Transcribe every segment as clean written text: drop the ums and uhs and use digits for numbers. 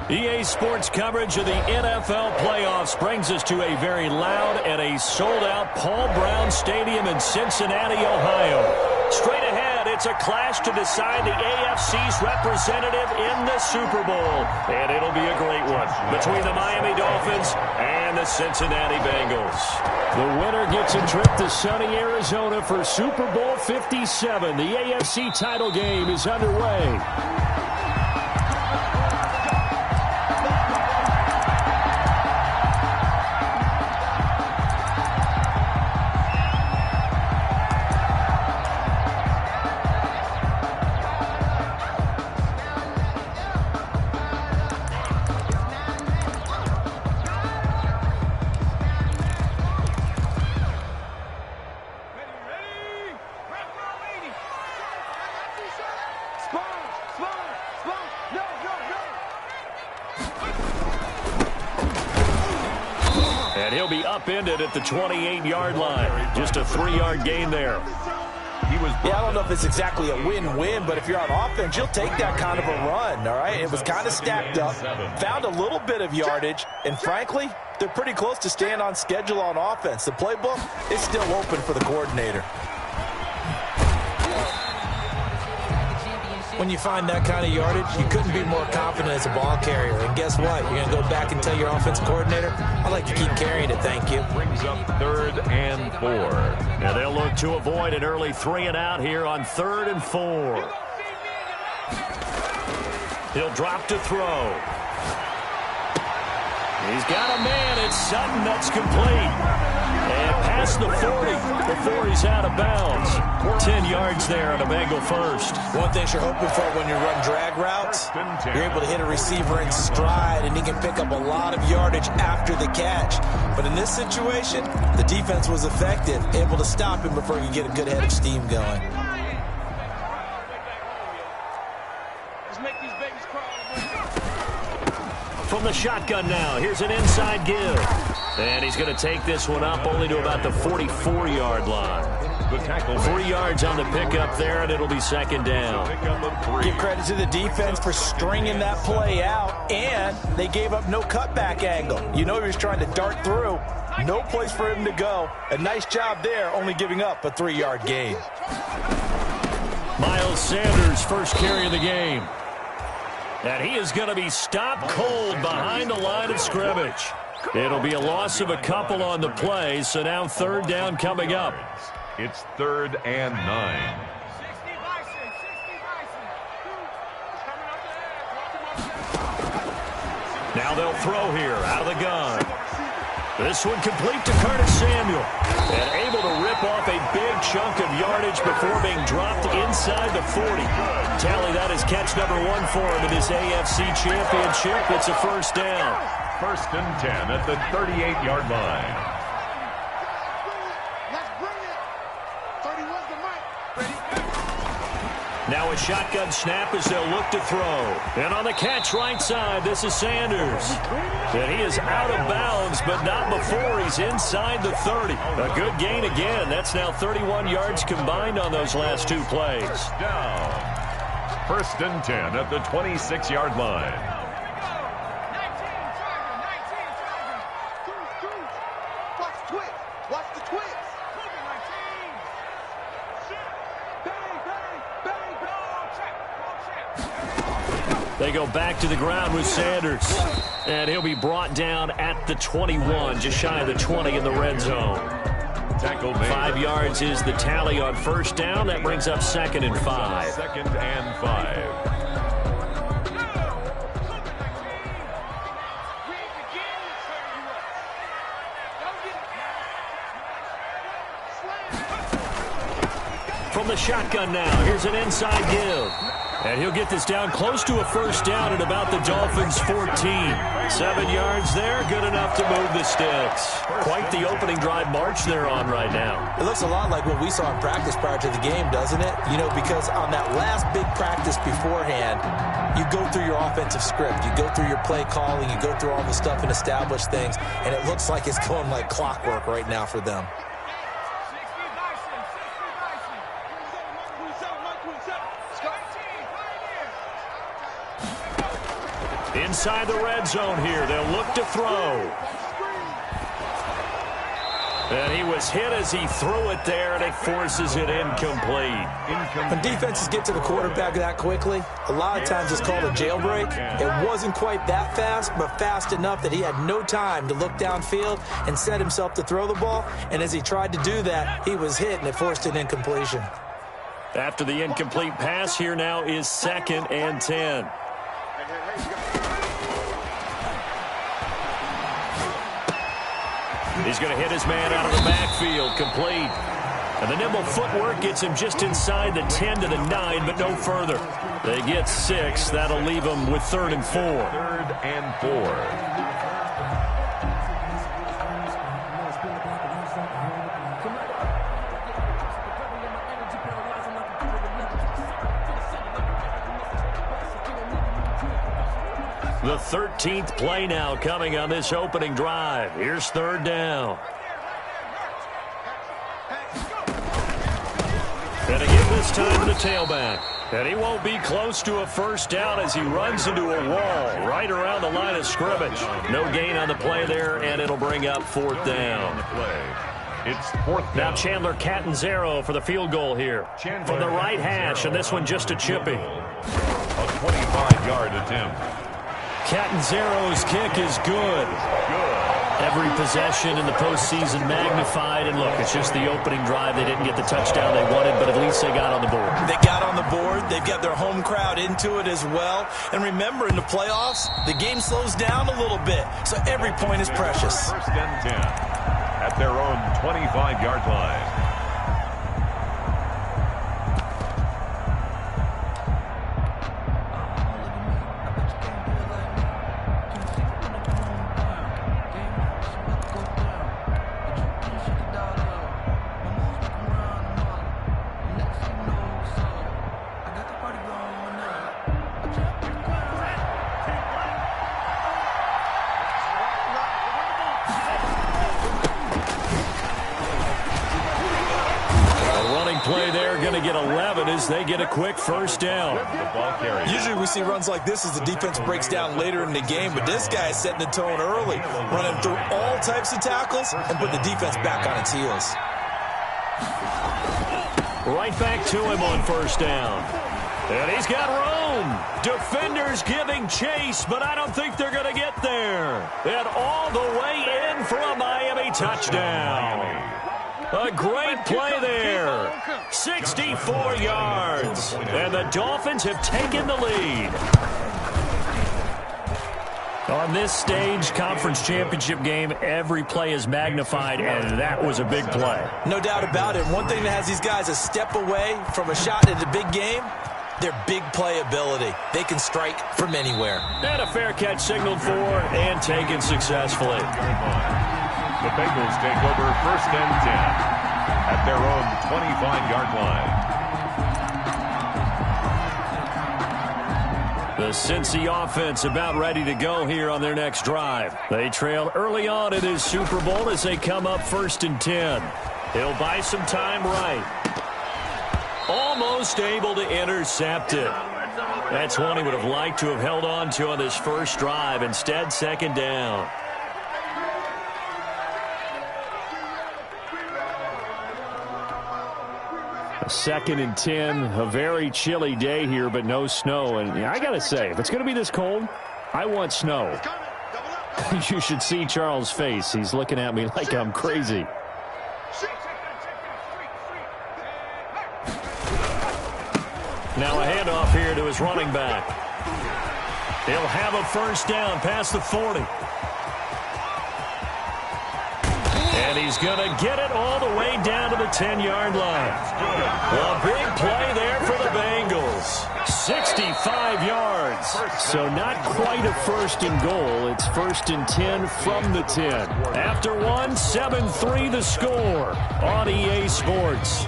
EA Sports coverage of the NFL playoffs brings us to a very loud and a sold-out Paul Brown Stadium in Cincinnati, Ohio. Straight ahead, it's a clash to decide the AFC's representative in the Super Bowl. And it'll be a great one between the Miami Dolphins and the Cincinnati Bengals. The winner gets a trip to sunny Arizona for Super Bowl 57. The AFC title game is underway. And he'll be upended at the 28-yard line. Just a 3-yard gain there. I don't know if it's exactly a win-win, but if you're on offense, you'll take that kind of a run, all right? It was kind of stacked up, found a little bit of yardage, and frankly, they're pretty close to staying on schedule on offense. The playbook is still open for the coordinator. When you find that kind of yardage, you couldn't be more confident as a ball carrier. And guess what? You're going to go back and tell your offensive coordinator, I'd like to keep carrying it, thank you. Brings up 3rd and 4. And they'll look to avoid an early 3-and-out here on 3rd and 4. He'll drop to throw. He's got a man. It's Sutton that's complete. And past the 40 before he's out of bounds. 10 yards there on a Bengal first. One thing you're hoping for when you run drag routes, you're able to hit a receiver in stride, and he can pick up a lot of yardage after the catch. But in this situation, the defense was effective, able to stop him before he could get a good head of steam going. From the shotgun now, here's an inside give. And he's going to take this one up only to about the 44-yard line. The tackle 3 yards on the pickup there, and it'll be 2nd down. Give credit to the defense for stringing that play out, and they gave up no cutback angle. You know he was trying to dart through. No place for him to go. A nice job there, only giving up a 3-yard gain. Miles Sanders, first carry of the game. And he is going to be stopped cold behind the line of scrimmage. It'll be a loss of a couple on the play, so now 3rd down coming up. It's 3rd and 9. Now they'll throw here out of the gun. This one complete to Curtis Samuel. And able to rip off a big chunk of yardage before being dropped inside the 40. Tally, that is catch number 1 for him in this AFC Championship. It's a 1st down. 1st and 10 at the 38-yard line. Now a shotgun snap as they'll look to throw. And on the catch right side, this is Sanders. And he is out of bounds, but not before he's inside the 30. A good gain again. That's now 31 yards combined on those last 2 plays. Down. 1st and 10 at the 26-yard line. They go back to the ground with Sanders. And he'll be brought down at the 21, just shy of the 20 in the red zone. 5 yards is the tally on 1st down. That brings up 2nd and 5. 2nd and 5. From the shotgun now, here's an inside give. And he'll get this down close to a 1st down at about the Dolphins' 14. 7 yards there, good enough to move the sticks. Quite the opening drive march they're on right now. It looks a lot like what we saw in practice prior to the game, doesn't it? You know, because on that last big practice beforehand, you go through your offensive script. You go through your play calling. You go through all the stuff and establish things. And it looks like it's going like clockwork right now for them. inside the red zone here. They'll look to throw. And he was hit as he threw it there, and it forces it incomplete. When defenses get to the quarterback that quickly, a lot of times it's called a jailbreak. It wasn't quite that fast, but fast enough that he had no time to look downfield and set himself to throw the ball. And as he tried to do that, he was hit, and it forced an incompletion. After the incomplete pass, here now is 2nd and 10. He's going to hit his man out of the backfield, complete. And the nimble footwork gets him just inside the 10 to the 9, but no further. They get 6. That'll leave them with 3rd and 4. 3rd and 4. The 13th play now coming on this opening drive. Here's 3rd down. And again this time to the tailback. And he won't be close to a first down as he runs into a wall right around the line of scrimmage. No gain on the play there, and it'll bring up 4th down. It's 4th down. Now Chandler Catanzaro for the field goal here. From the right hash, and this one just a chippy. A 25-yard attempt. Catanzaro's kick is good. Every possession in the postseason magnified. And look, it's just the opening drive. They didn't get the touchdown they wanted, but at least they got on the board. They got on the board. They've got their home crowd into it as well. And remember, in the playoffs, the game slows down a little bit, so every point is precious. 1st and 10 at their own 25-yard line. Play there, going to get 11 as they get a quick first down. Usually we see runs like this as the defense breaks down later in the game, but this guy is setting the tone early, running through all types of tackles and put the defense back on its heels. Right back to him on first down. And he's got room. Defenders giving chase, but I don't think they're going to get there. And all the way in for a Miami touchdown. A great play there. 64 yards. And the Dolphins have taken the lead. On this stage, conference championship game, every play is magnified, and that was a big play. No doubt about it. One thing that has these guys a step away from a shot at the big game, their big play ability. They can strike from anywhere. And a fair catch signaled for and taken successfully. The Bengals take over 1st and 10 at their own 25-yard line. The Cincy offense about ready to go here on their next drive. They trail early on in his Super Bowl as they come up 1st and 10. He'll buy some time right. Almost able to intercept it. That's one he would have liked to have held on to on this first drive. Instead, 2nd down. A 2nd and 10, a very chilly day here, but no snow. And I got to say, if it's going to be this cold, I want snow. You should see Charles' face. He's looking at me like I'm crazy. Now a handoff here to his running back. He'll have a first down past the 40. And he's going to get it all the way down to the 10-yard line. A big play there for the Bengals. 65 yards. So not quite a 1st and goal. It's 1st and 10 from the 10. After one, 7-3 the score on EA Sports.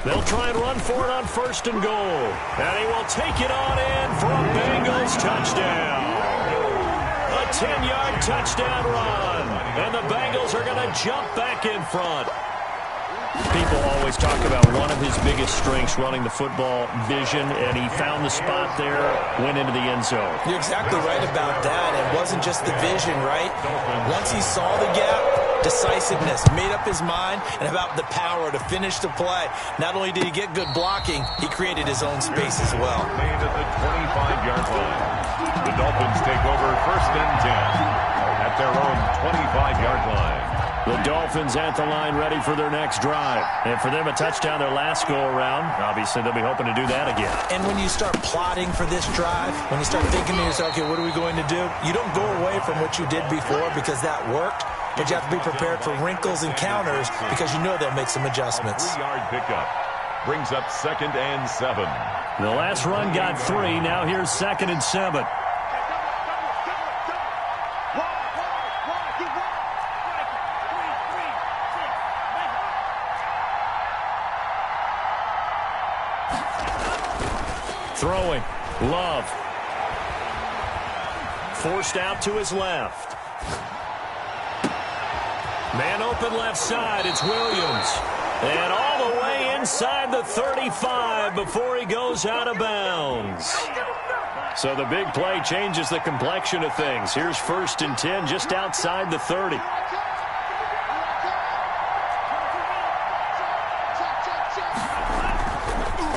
They'll try and run for it on 1st and goal. And he will take it on in for a Bengals touchdown. 10-yard touchdown run. And the Bengals are going to jump back in front. People always talk about one of his biggest strengths, running the football, vision, and he found the spot there, went into the end zone. You're exactly right about that. It wasn't just the vision, right? Once he saw the gap, decisiveness, made up his mind, and about the power to finish the play. Not only did he get good blocking, he created his own space as well. Made at the 25-yard line. The Dolphins take over 1st and 10 at their own 25-yard line. The Dolphins at the line ready for their next drive. And for them, a touchdown their last go-around. Obviously, they'll be hoping to do that again. And when you start plotting for this drive, when you start thinking to yourself, okay, what are we going to do? You don't go away from what you did before because that worked. But you have to be prepared for wrinkles and counters because you know they'll make some adjustments. 3-yard pickup brings up 2nd and 7. The last run got 3. Now here's 2nd and 7. Throwing. Love. Forced out to his left. Man open left side. It's Williams. And all the way inside the 35 before he goes out of bounds. So the big play changes the complexion of things. Here's 1st and 10 just outside the 30.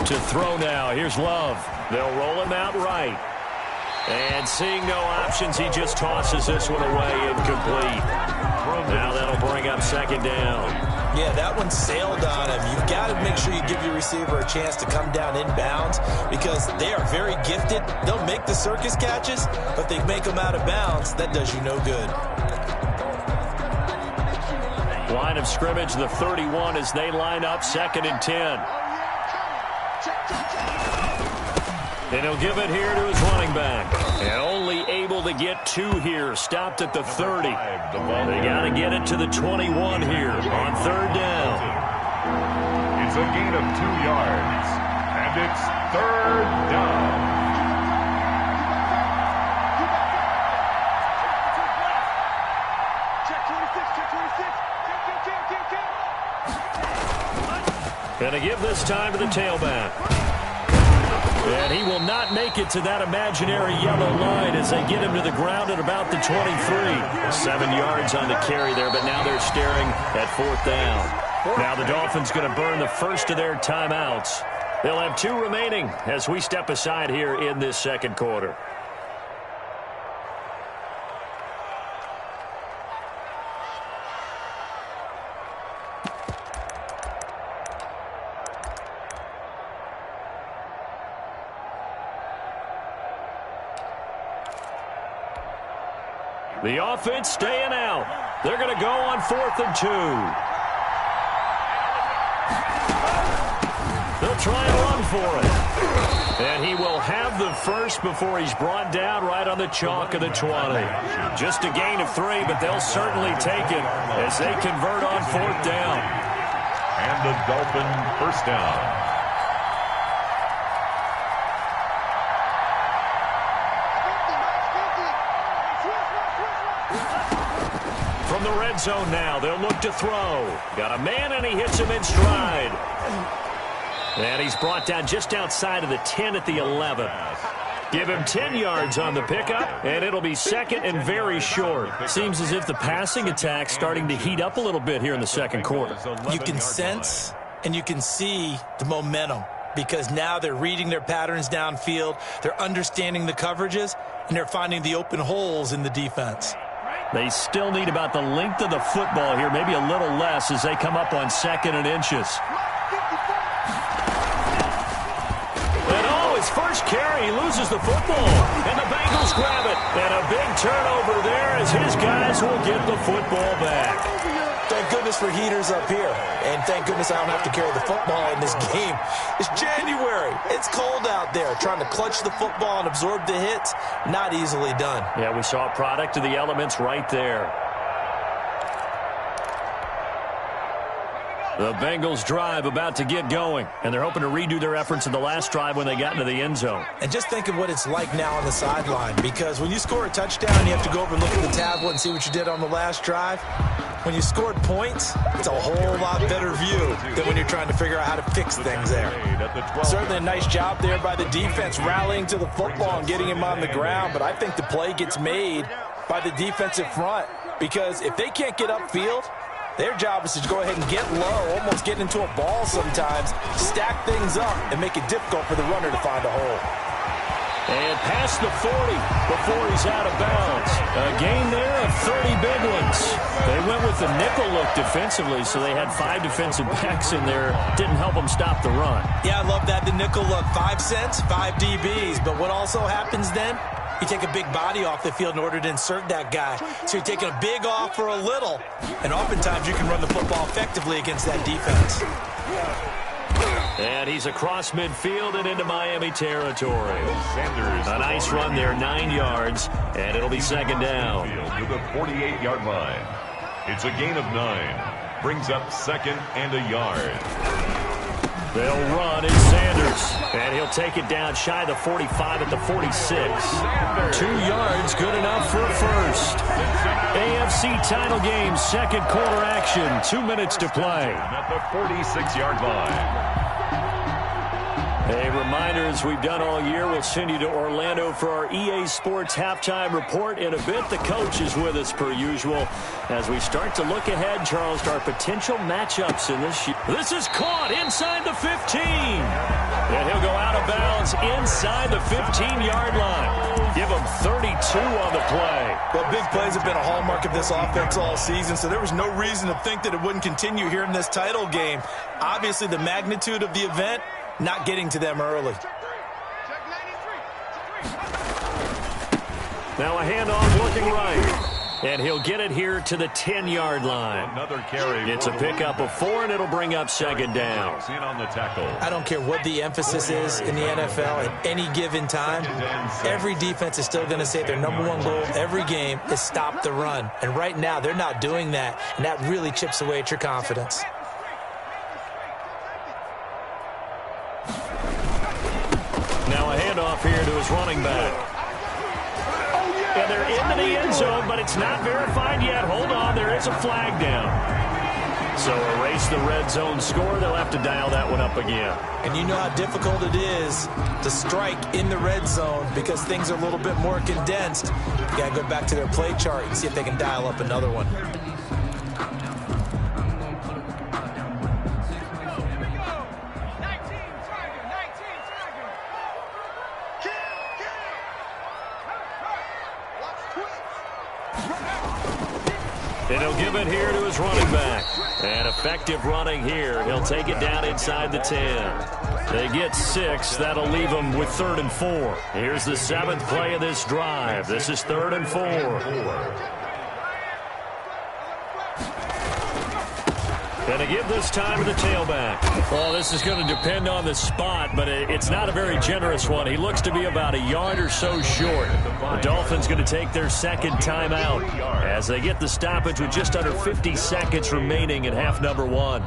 To throw now. Here's Love. They'll roll him out right. And seeing no options, he just tosses this one away incomplete. Now that'll bring up 2nd down. Yeah, that one sailed on him. You've got to make sure you give your receiver a chance to come down inbounds because they are very gifted. They'll make the circus catches, but they make them out of bounds. That does you no good. Line of scrimmage, the 31 as they line up 2nd and 10. And he'll give it here to his running back. And only able to get 2 here. Stopped at the 30. They got to get it to the 21 here on 3rd down. It's a gain of 2 yards. And it's 3rd down. Going to give this time to the tailback. And he will not make it to that imaginary yellow line as they get him to the ground at about the 23. 7 yards on the carry there, but now they're staring at 4th down. Now the Dolphins going to burn the first of their timeouts. They'll have 2 remaining as we step aside here in this 2nd quarter. The offense staying out. They're going to go on 4th and 2. They'll try and run for it. And he will have the first before he's brought down right on the chalk of the 20. Just a gain of 3, but they'll certainly take it as they convert on 4th down. And the Dolphin 1st down. From the red zone now, they'll look to throw. Got a man, and he hits him in stride. And he's brought down just outside of the 10 at the 11. Give him 10 yards on the pickup, and it'll be 2nd and very short. Seems as if the passing attack's starting to heat up a little bit here in the 2nd quarter. You can sense and you can see the momentum because now they're reading their patterns downfield, they're understanding the coverages, and they're finding the open holes in the defense. They still need about the length of the football here, maybe a little less as they come up on 2nd and inches. And his first carry, he loses the football, and the Bengals grab it. And a big turnover there as his guys will get the football back. Thank goodness for heaters up here. And thank goodness I don't have to carry the football in this game. It's January. It's cold out there. Trying to clutch the football and absorb the hits, not easily done. Yeah, we saw a product of the elements right there. The Bengals drive about to get going, and they're hoping to redo their efforts in the last drive when they got into the end zone. And just think of what it's like now on the sideline, because when you score a touchdown, you have to go over and look at the tablet and see what you did on the last drive. When you scored points, it's a whole lot better view than when you're trying to figure out how to fix things there. Certainly a nice job there by the defense rallying to the football and getting him on the ground, but I think the play gets made by the defensive front, because if they can't get upfield, their job is to go ahead and get low, almost get into a ball sometimes, stack things up, and make it difficult for the runner to find a hole. And past the 40 before he's out of bounds. A gain there of 30 big ones. They went with the nickel look defensively, so they had 5 defensive backs in there. Didn't help them stop the run. Yeah, I love that, the nickel look. 5 cents, 5 DBs. But what also happens then? You take a big body off the field in order to insert that guy. So you're taking a big off for a little. And oftentimes you can run the football effectively against that defense. And he's across midfield and into Miami territory. A nice run there, 9 yards, and it'll be second down. To the 48-yard line. It's a gain of 9. Brings up second and a yard. They'll run, it's Sanders, and he'll take it down shy of the 45 at the 46. 2 yards, good enough for a first. AFC title game, second quarter action, 2 minutes to play. At the 46-yard line. A reminder, as we've done all year, we'll send you to Orlando for our EA Sports halftime report. In a bit, the coach is with us per usual as we start to look ahead, Charles, to our potential matchups in this year. This is caught inside the 15. And he'll go out of bounds inside the 15-yard line. Give him 32 on the play. Well, big plays have been a hallmark of this offense all season, so there was no reason to think that it wouldn't continue here in this title game. Obviously, the magnitude of the event, not getting to them early. Now a handoff looking right. And he'll get it here to the 10-yard line. Another carry. It's a pickup of 4, and it'll bring up second down. In on the tackle. I don't care what the emphasis is in the NFL at any given time. Every defense is still going to say their number one goal every game is stop the run. And right now, they're not doing that, and that really chips away at your confidence. Now a handoff here to his running back. And they're into the end zone, but it's not verified yet. Hold on, there is a flag down. So erase the red zone score. They'll have to dial that one up again. And you know how difficult it is to strike in the red zone because things are a little bit more condensed. You got to go back to their play chart and see if they can dial up another one. And he'll give it here to his running back. And effective running here. He'll take it down inside the 10. They get 6. That'll leave them with 3rd and 4. Here's the 7th play of this drive. This is 3rd and 4. And to give this time to the tailback. Well, this is going to depend on the spot, but it's not a very generous one. He looks to be about a yard or so short. The Dolphins going to take their second timeout as they get the stoppage with just under 50 seconds remaining in half number 1.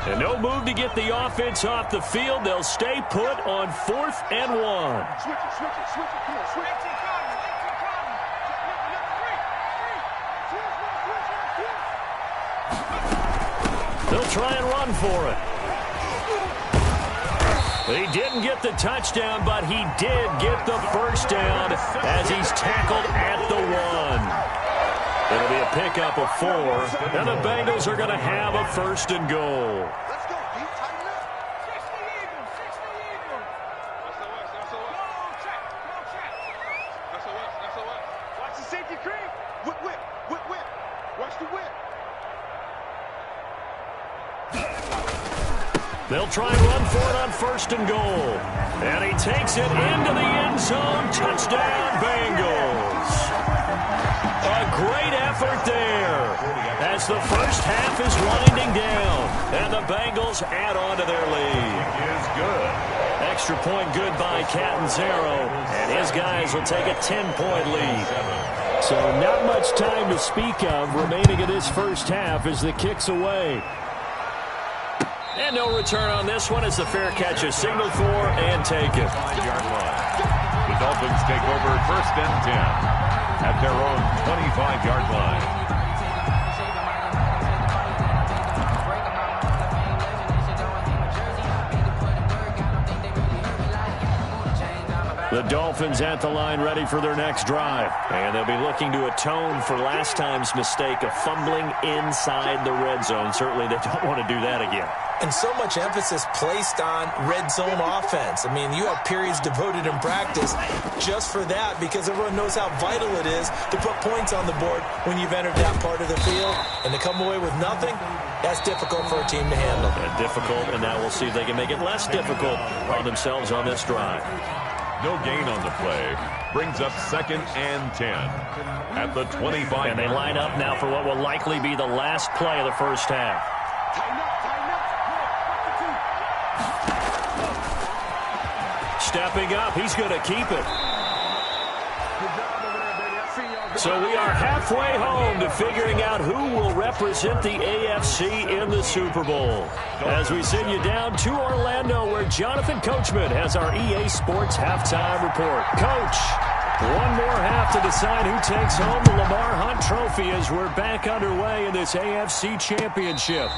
And no move to get the offense off the field. They'll stay put on 4th and 1. They'll try and run for it. He didn't get the touchdown, but he did get the first down as he's tackled at the 1. It'll be a pickup of 4, and the Bengals are going to have a 1st and goal. Let's go, D. Tighten up. 60 Eagles. 60 Eagles. That's the what? Go check. That's the what? Watch the safety creep. Whip. Watch the whip. They'll try and run for it on 1st and goal. And he takes it into the end zone. Touchdown, Bengals. A great effort there as the first half is winding down. And the Bengals add on to their lead. Is good. Extra point good by Catanzaro. And his guys will take a 10-point lead. So not much time to speak of remaining in this first half as the kick's away. And no return on this one as the fair catch is signaled for and taken. 5-yard line. The Dolphins take over first and 10 at their own 25-yard line. The Dolphins at the line ready for their next drive. And they'll be looking to atone for last time's mistake of fumbling inside the red zone. Certainly they don't want to do that again. And so much emphasis placed on red zone offense. I mean, you have periods devoted in practice just for that because everyone knows how vital it is to put points on the board when you've entered that part of the field. And to come away with nothing, that's difficult for a team to handle. Difficult, and now we'll see if they can make it less difficult on themselves on this drive. No gain on the play. Brings up second and 10 at the 25. And they line up now for what will likely be the last play of the first half. Stepping up, he's going to keep it. So we are halfway home to figuring out who will represent the AFC in the Super Bowl. As we send you down to Orlando, where Jonathan Coachman has our EA Sports halftime report. Coach, one more half to decide who takes home the Lamar Hunt Trophy as we're back underway in this AFC Championship.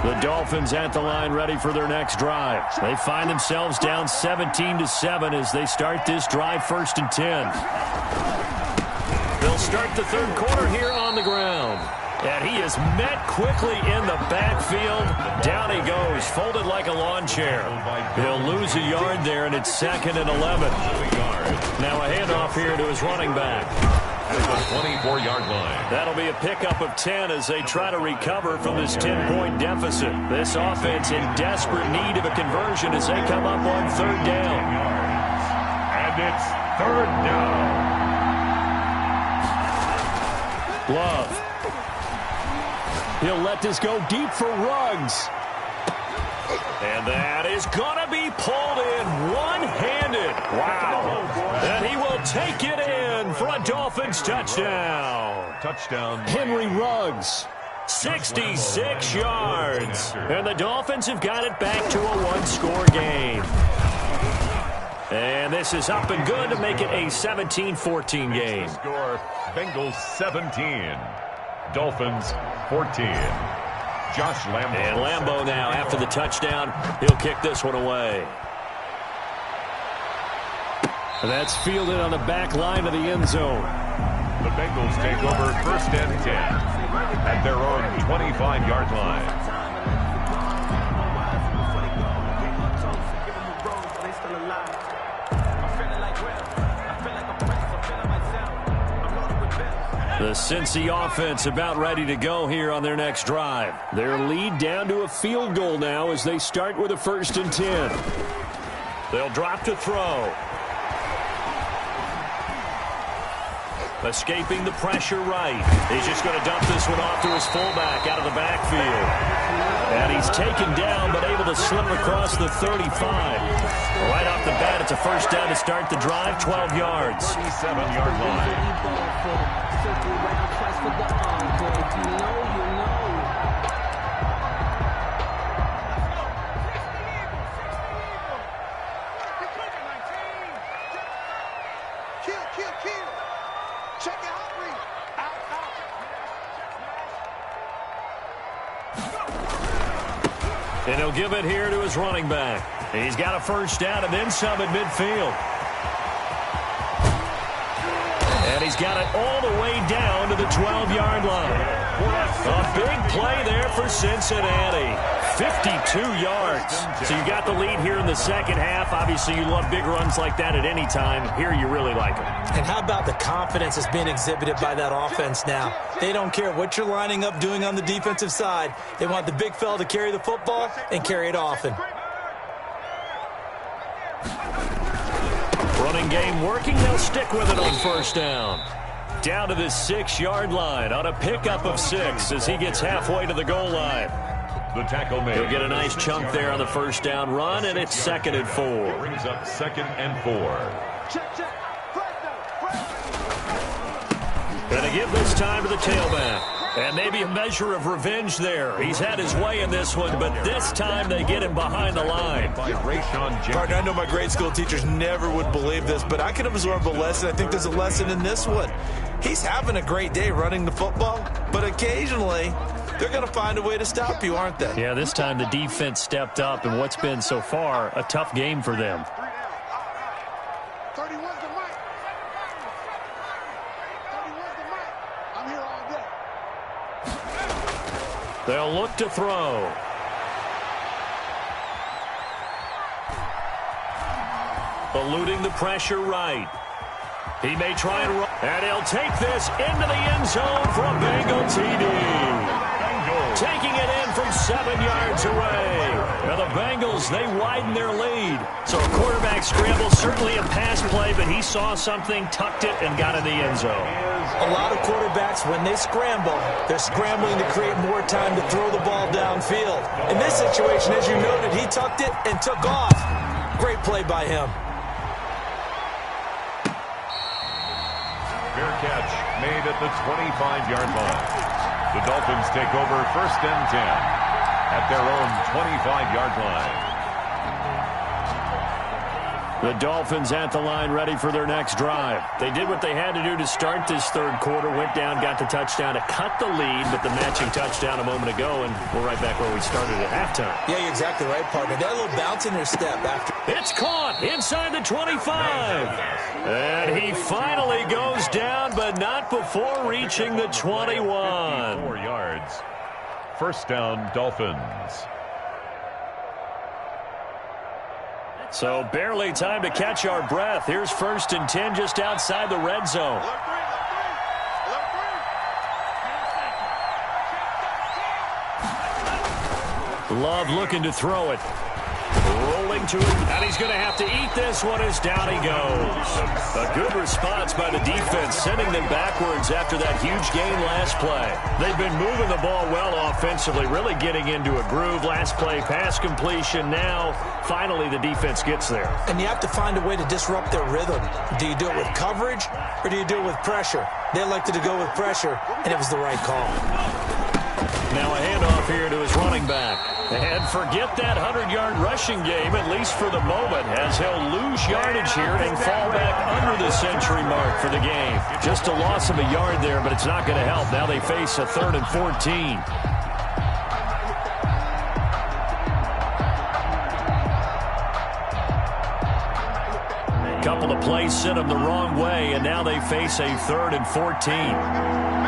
The Dolphins at the line ready for their next drive. They find themselves down 17-7 as they start this drive first and 10. They'll start the third quarter here on the ground. And he is met quickly in the backfield. Down he goes, folded like a lawn chair. He'll lose a yard there, and it's second and 11. Now a handoff here to his running back. At the 24-yard line. That'll be a pickup of 10 as they try to recover from this 10-point deficit. This offense in desperate need of a conversion as they come up on third down. And it's third down. Love. He'll let this go deep for Ruggs. And that is going to be pulled in one-handed. Wow. And he will take it in for a Dolphins touchdown. Touchdown. Henry Ruggs. 66 yards. And the Dolphins have got it back to a one-score game. And this is up and good to make it a 17-14 game. Score, Bengals 17. Dolphins 14. Josh Lambo. And Lambo now, after the touchdown, he'll kick this one away. That's fielded on the back line of the end zone. The Bengals take over first and 10 at their own 25-yard line. The Cincy offense about ready to go here on their next drive. Their lead down to a field goal now as they start with a first and 10. They'll drop to throw. Escaping the pressure right. He's just going to dump this one off to his fullback out of the backfield. And he's taken down but able to slip across the 35. Right off the bat, it's a first down to start the drive, 12 yards. 37-yard line. And he'll give it here to his running back. He's got a first down and then some at midfield. And he's got it all the way down to the 12-yard line. A big play there for Cincinnati. 52 yards. So you got the lead here in the second half. Obviously, you love big runs like that at any time. Here, you really like them. And how about the confidence that's being exhibited by that offense now? They don't care what you're lining up doing on the defensive side. They want the big fella to carry the football and carry it often. Running game working. They'll stick with it on first down. Down to the 6-yard line on a pickup of 6 as he gets halfway to the goal line. The tackle made. He'll get a nice chunk there on the first down run, and it's 2nd and 4. Brings up 2nd and 4. Going to give this time to the tailback. And maybe a measure of revenge there. He's had his way in this one, but this time they get him behind the line. Partner, I know my grade school teachers never would believe this, but I can absorb a lesson. I think there's a lesson in this one. He's having a great day running the football, but occasionally they're going to find a way to stop you, aren't they? Yeah, this time the defense stepped up in what's been so far a tough game for them. They'll look to throw. Eluding the pressure right. He may try and run. And he'll take this into the end zone for a Bengal TD. Taking it in from 7 yards away. Now the Bengals, they widen their lead. So a quarterback scramble, certainly a pass play, but he saw something, tucked it, and got in the end zone. A lot of quarterbacks, when they scramble, they're scrambling to create more time to throw the ball downfield. In this situation, as you noted, he tucked it and took off. Great play by him. Fair catch made at the 25-yard line. The Dolphins take over 1st and 10 at their own 25-yard line. The Dolphins at the line, ready for their next drive. They did what they had to do to start this third quarter, went down, got the touchdown to cut the lead, but the matching touchdown a moment ago, and we're right back where we started at halftime. Yeah, you're exactly right, partner. They had a little bounce in their step after. It's caught inside the 25. And he finally goes down, but not before reaching the 21. 4 yards. First down, Dolphins. So barely time to catch our breath. Here's 1st and 10 just outside the red zone. Love looking to throw it. Rolling to it, and he's going to have to eat this one as down he goes. A good response by the defense, sending them backwards after that huge gain last play. They've been moving the ball well offensively, really getting into a groove. Last play, pass completion. Now, finally, the defense gets there. And you have to find a way to disrupt their rhythm. Do you do it with coverage, or do you do it with pressure? They elected to go with pressure, and it was the right call. Now a handoff here to his running back. And forget that 100-yard rushing game, at least for the moment, as he'll lose yardage here and fall back under the century mark for the game. Just a loss of a yard there, but it's not going to help. Now they face a 3rd and 14. A couple of plays sent them the wrong way, and now they face a 3rd and 14.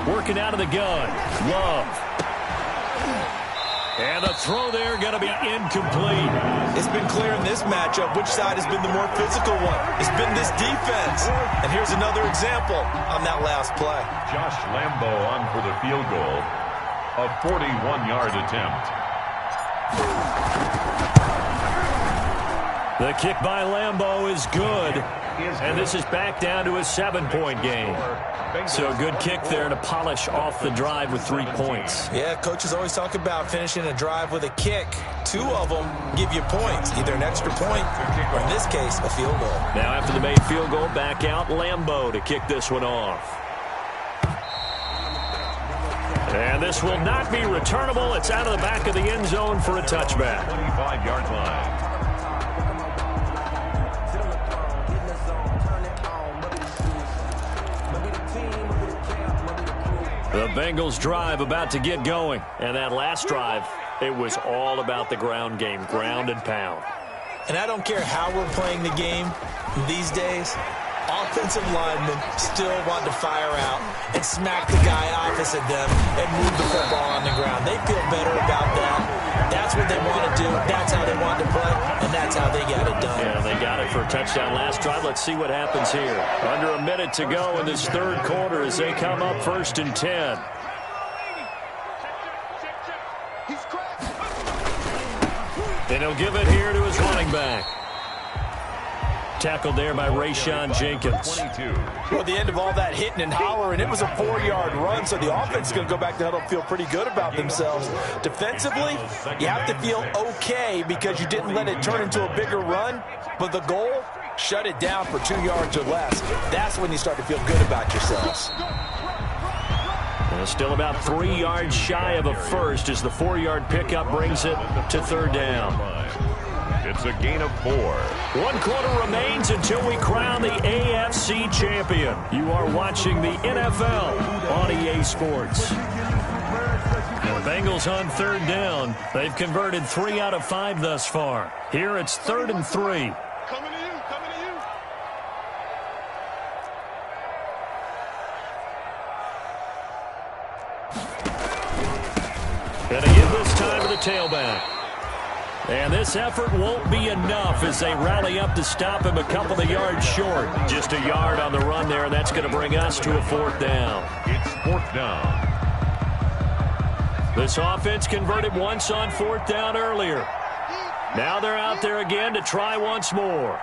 Working out of the gun. Love. And the throw there going to be incomplete. It's been clear in this matchup which side has been the more physical one. It's been this defense. And here's another example on that last play. Josh Lambo on for the field goal. A 41-yard attempt. The kick by Lambo is good. And this is back down to a 7-point game. So a good kick there to polish off the drive with 3 points. Yeah, coaches always talk about finishing a drive with a kick. 2 of them give you points, either an extra point or, in this case, a field goal. Now after the made field goal, back out Lambo to kick this one off. And this will not be returnable. It's out of the back of the end zone for a touchback. 25-yard line. The Bengals drive about to get going. And that last drive, it was all about the ground game, ground and pound. And I don't care how we're playing the game these days, offensive linemen still want to fire out and smack the guy opposite them and move the football on the ground. They feel better about that. That's what they want to do. That's how they want to play, and that's how they got it done. Yeah, they got it for a touchdown last drive. Let's see what happens here. Under a minute to go in this third quarter as they come up 1st and 10. And he'll give it here to his running back. Tackled there by Rayshon Jenkins. 22. Well, at the end of all that hitting and hollering, it was a 4-yard run, so the offense is going to go back to huddle and feel pretty good about themselves. Defensively, you have to feel okay because you didn't let it turn into a bigger run, but the goal, shut it down for 2 yards or less. That's when you start to feel good about yourselves. Still about 3 yards shy of a first as the 4-yard pickup brings it to third down. It's a gain of 4. 1 quarter remains until we crown the AFC champion. You are watching the NFL on EA Sports. The Bengals on third down. They've converted 3 out of 5 thus far. Here it's 3rd and 3. Coming to you, coming to you. And they give this time to the tailback. And this effort won't be enough as they rally up to stop him a couple of yards short. Just a yard on the run there, and that's going to bring us to a 4th down. It's 4th down. This offense converted once on 4th down earlier. Now they're out there again to try once more.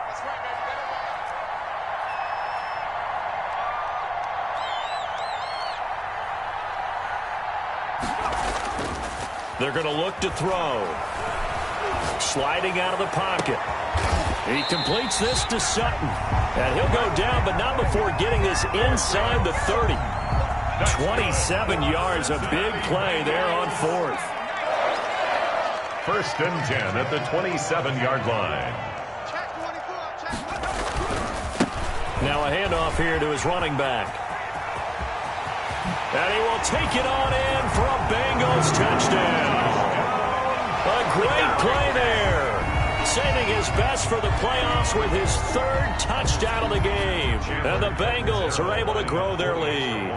They're going to look to throw. Sliding out of the pocket. He completes this to Sutton. And he'll go down, but not before getting this inside the 30. 27 yards, a big play there on 4th. 1st and 10 at the 27-yard line. Now a handoff here to his running back. And he will take it on in for a Bengals touchdown. A great play there. Saving his best for the playoffs with his 3rd touchdown of the game. And the Bengals are able to grow their lead.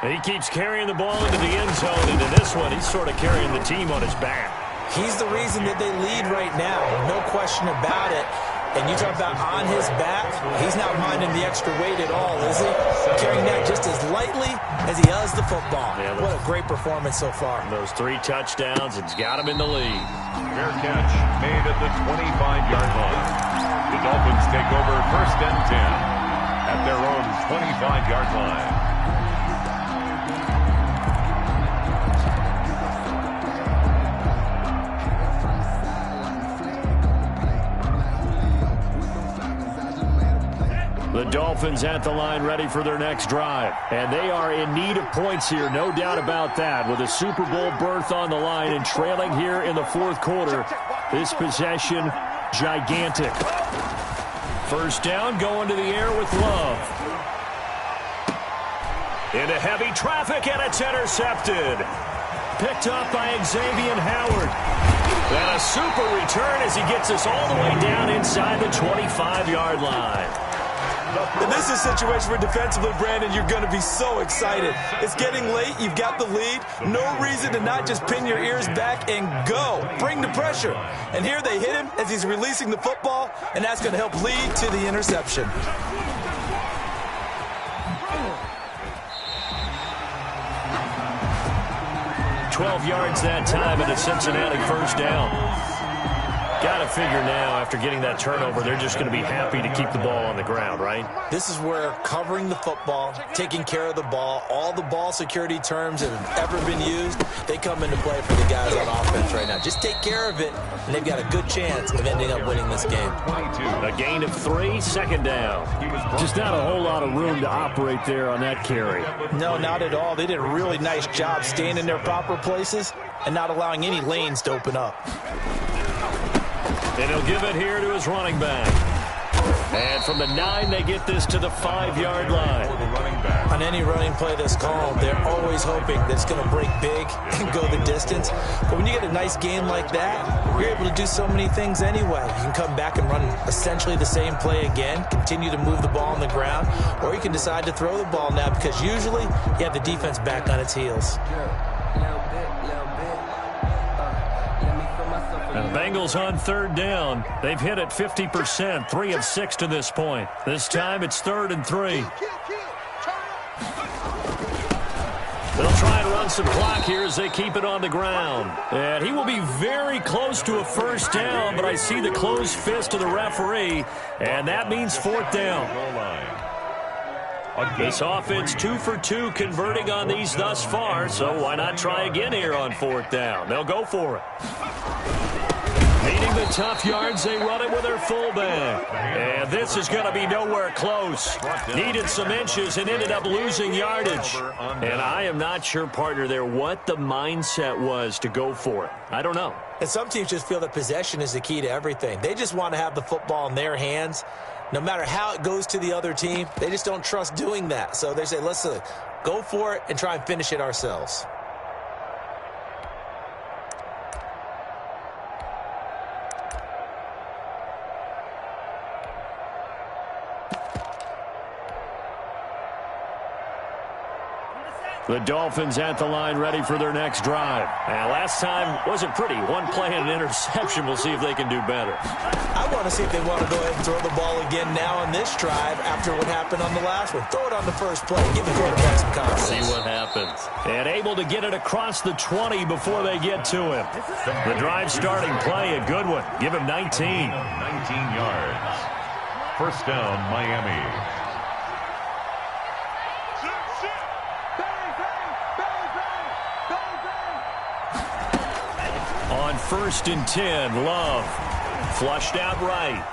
He keeps carrying the ball into the end zone. And in this one, he's sort of carrying the team on his back. He's the reason that they lead right now. No question about it. And you talk about on his back, he's not minding the extra weight at all, is he? Carrying that just as lightly as he does the football. Yeah, what a great performance so far. Those 3 touchdowns, it's got him in the lead. Fair catch made at the 25-yard line. The Dolphins take over 1st and 10 at their own 25-yard line. The Dolphins at the line ready for their next drive. And they are in need of points here, no doubt about that. With a Super Bowl berth on the line and trailing here in the 4th quarter. This possession, gigantic. 1st down, going to the air with Love. Into heavy traffic, and it's intercepted. Picked up by Xavier Howard. And a super return as he gets us all the way down inside the 25-yard line. And this is a situation where defensively, Brandon, you're going to be so excited. It's getting late. You've got the lead. No reason to not just pin your ears back and go. Bring the pressure. And here they hit him as he's releasing the football, and that's going to help lead to the interception. $12 yards that time and a Cincinnati 1st down. Got to figure now, after getting that turnover, they're just going to be happy to keep the ball on the ground, right? This is where covering the football, taking care of the ball, all the ball security terms that have ever been used, they come into play for the guys on offense right now. Just take care of it, and they've got a good chance of ending up winning this game. A gain of 3, 2nd down. Just not a whole lot of room to operate there on that carry. No, not at all. They did a really nice job staying in their proper places and not allowing any lanes to open up. And he'll give it here to his running back. And from the 9, they get this to the 5-yard line. On any running play that's called, they're always hoping that it's going to break big and go the distance. But when you get a nice game like that, you're able to do so many things anyway. You can come back and run essentially the same play again, continue to move the ball on the ground, or you can decide to throw the ball now because usually you have the defense back on its heels. And Bengals on third down. They've hit it 50%, 3 of 6 to this point. This time it's 3rd and 3. They'll try and run some clock here as they keep it on the ground. And he will be very close to a first down, but I see the closed fist of the referee, and that means 4th down. This offense 2 for 2 converting on these thus far, so why not try again here on 4th down? They'll go for it. Needing the tough yards, they run it with their fullback. And this is going to be nowhere close. Needed some inches and ended up losing yardage. And I am not sure, partner, there what the mindset was to go for it. I don't know. And some teams just feel that possession is the key to everything. They just want to have the football in their hands. No matter how it goes to the other team, they just don't trust doing that. So they say, let's go for it and try and finish it ourselves. The Dolphins at the line ready for their next drive. And last time wasn't pretty. One play and an interception. We'll see if they can do better. I want to see if they want to go ahead and throw the ball again now on this drive after what happened on the last one. Throw it on the first play. Give the quarterback some confidence. See what happens. And able to get it across the 20 before they get to him. The drive starting play, a good one. Give him 19. 19 yards. First down, Miami. On 1st and 10, Love. Flushed out right.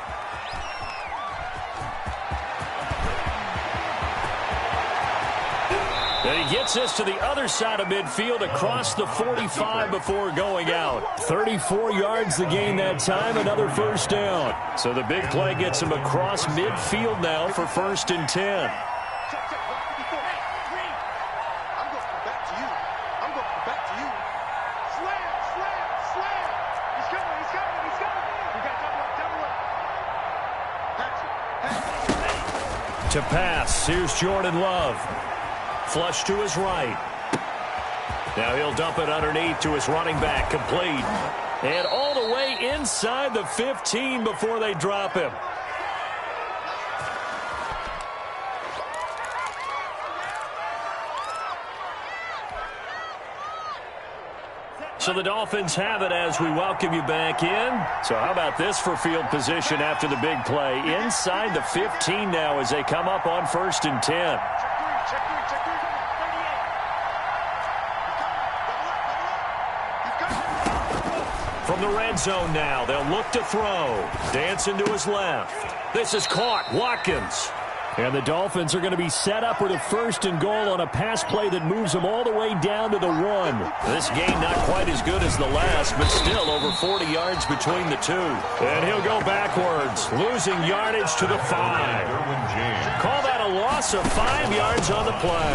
And he gets this to the other side of midfield across the 45 before going out. 34 yards the gain that time, another first down. So the big play gets him across midfield now for 1st and 10. To pass, here's Jordan Love. Flush to his right. Now he'll dump it underneath to his running back, complete. And all the way inside the 15 before they drop him. So the Dolphins have it as we welcome you back in. So how about this for field position after the big play? Inside the 15 now as they come up on 1st and 10. From the red zone now, they'll look to throw. Dancing to his left. This is caught. Watkins. And the Dolphins are going to be set up with a 1st and goal on a pass play that moves them all the way down to the 1. This game not quite as good as the last, but still over 40 yards between the two. And he'll go backwards, losing yardage to the 5. Call that a loss of 5 yards on the play.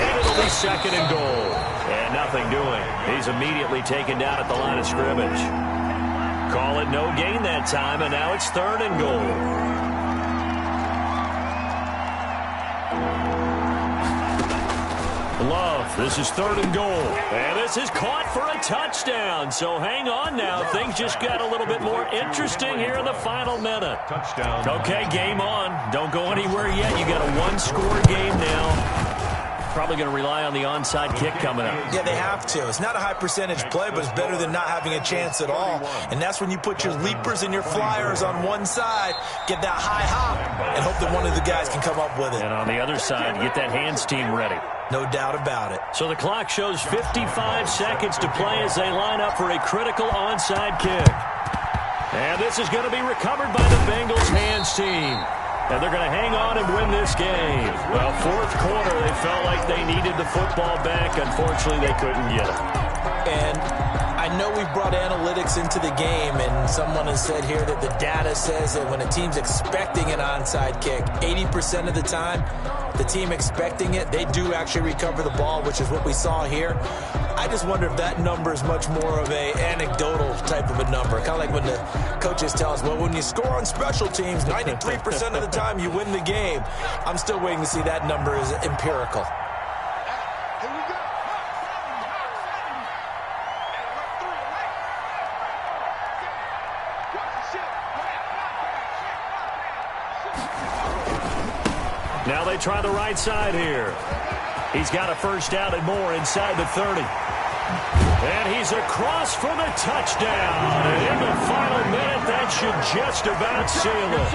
And it'll be 2nd and goal. And nothing doing. He's immediately taken down at the line of scrimmage. Call it no gain that time, and now it's 3rd and goal. Love, this is 3rd and goal. And this is caught for a touchdown. So hang on now. Things just got a little bit more interesting here in the final minute. Touchdown. Okay, game on. Don't go anywhere yet. You got a 1-score game now. Probably going to rely on the onside kick coming up. Yeah, they have to. It's not a high percentage play, but it's better than not having a chance at all. And that's when you put your leapers and your flyers on one side, get that high hop, and hope that one of the guys can come up with it. And on the other side, get that hands team ready. No doubt about it. So the clock shows 55 seconds to play as they line up for a critical onside kick. And this is going to be recovered by the Bengals hands team. And they're going to hang on and win this game. Well, 4th quarter, they felt like they needed the football back. Unfortunately, they couldn't get it. And I I know we've brought analytics into the game, and someone has said here that the data says that when a team's expecting an onside kick, 80% of the time, the team expecting it, they do actually recover the ball, which is what we saw here. I just wonder if that number is much more of a anecdotal type of a number. Kind of like when the coaches tell us, well, when you score on special teams, 93% of the time you win the game. I'm still waiting to see that number is empirical. Here we go. Now they try the right side here. He's got a first down and more inside the 30. And he's across for the touchdown. And in the final minute, that should just about seal it.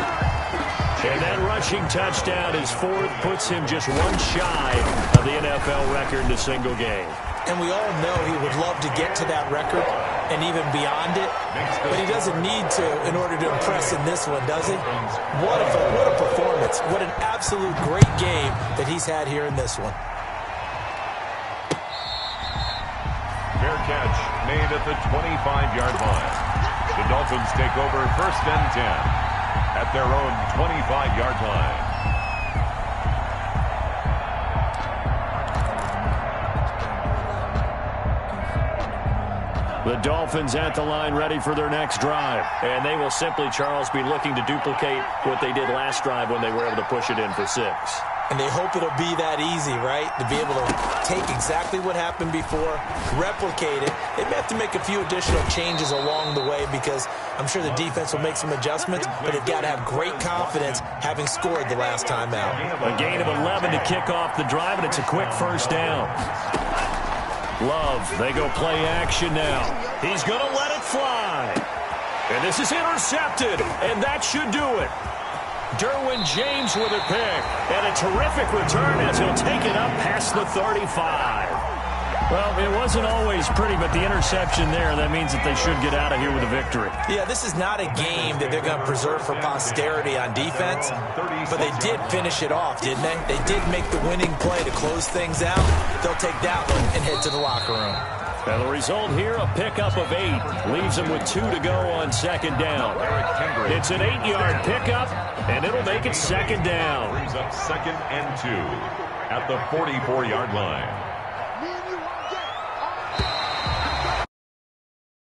And that rushing touchdown, his fourth, puts him just one shy of the NFL record in a single game. And we all know he would love to get to that record and even beyond it, but he doesn't need to in order to impress in this one, does he? What a performance. What an absolute great game that he's had here in this one. Fair catch made at the 25-yard line. The Dolphins take over first and 10 at their own 25-yard line. The Dolphins at the line ready for their next drive. And they will simply, Charles, be looking to duplicate what they did last drive when they were able to push it in for 6. And they hope it'll be that easy, right? To be able to take exactly what happened before, replicate it. They may have to make a few additional changes along the way because I'm sure the defense will make some adjustments, but they've got to have great confidence having scored the last time out. A gain of 11 to kick off the drive, and it's a quick first down. Love, they go play action now. He's going to let it fly. And this is intercepted, and that should do it. Derwin James with a pick, and a terrific return as he'll take it up past the 35. Well, it wasn't always pretty, but the interception there, that means that they should get out of here with a victory. Yeah, this is not a game that they're going to preserve for posterity on defense, but they did finish it off, didn't they? They did make the winning play to close things out. They'll take that one and head to the locker room. And the result here, a pickup of 8. Leaves them with 2 to go on second down. It's an 8-yard pickup, and it'll make it second down. Brings up second and 2 at the 44-yard line. Me and you